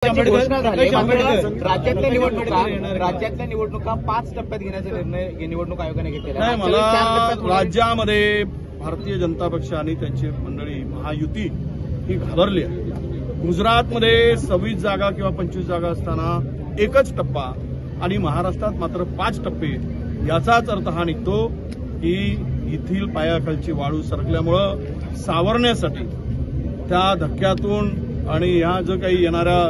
घोषणा झाली राज्यातल्या निवडणुका 5 टप्प्यात घेण्याचा निर्णय निवडणूक आयोगाने घेतलेला आहे। मला राज्यामध्ये भारतीय जनता पक्ष आणि त्यांची मंडळी महायुती ही घाबरली आहे। गुजरातमध्ये 26 जागा किंवा 25 जागा असताना एकच टप्पा आणि महाराष्ट्रात मात्र 5 टप्पे, याचाच अर्थ हा निघतो की येथील पायाखालची वाळू सरकल्यामुळं सावरण्यासाठी त्या धक्क्यातून आणि ह्या जो काही येणाऱ्या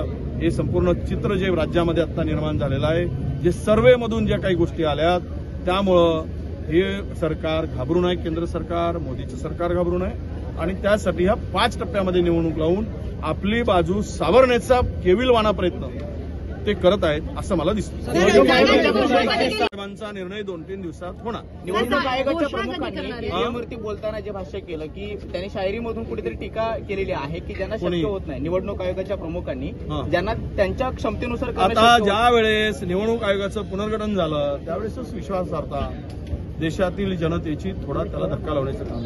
हे संपूर्ण चित्र जे राज्यामध्ये आता निर्माण झालेलं आहे, जे सर्वेमधून ज्या काही गोष्टी आल्यात, त्यामुळं हे सरकार घाबरू नये, केंद्र सरकार, मोदीचं सरकार घाबरू नये आणि त्यासाठी ह्या 5 टप्प्यामध्ये निवडणूक लावून आपली बाजू सावरण्याचा केविलवाणा प्रयत्न ते करत आहेत असं मला दिसतं। साहेबांचा निर्णय 2-3 दिवसात होणार। निवडणूक आयोगाच्या प्रमुखांनी ईव्हीएमवरती बोलताना जे भाष्य केलं की त्यांनी शायरीमधून कुठेतरी टीका केलेली आहे की ज्यांना शक्य होत नाही, निवडणूक आयोगाच्या प्रमुखांनी ज्यांना त्यांच्या क्षमतेनुसार आता ज्या वेळेस निवडणूक आयोगाचं पुनर्गठन झालं त्यावेळेसच विश्वासार्हता देशातील जनतेची थोडा त्याला धक्का लावण्याचं काम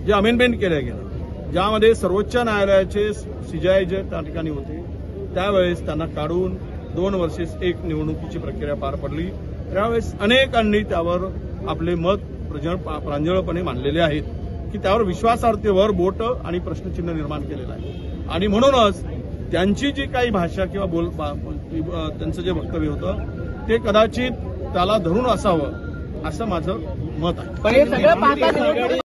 जे अमेंडमेंट केलं गेलं, ज्यामध्ये सर्वोच्च न्यायालयाचे सीजेआय जे त्या ठिकाणी होते त्यावेळेस त्यांना काढून 2 वर्षेस एक निवडणुकीची प्रक्रिया पार पडली। त्यावेळेस अनेकांनी त्यावर आपले मत प्रांजळपणे मांडलेले आहेत की त्यावर विश्वासार्हतेवर बोट आणि प्रश्नचिन्ह निर्माण केलेलं आहे आणि म्हणूनच त्यांची जी काही भाषा किंवा त्यांचं जे वक्तव्य होतं ते कदाचित त्याला धरून असावं असं माझं मत आहे।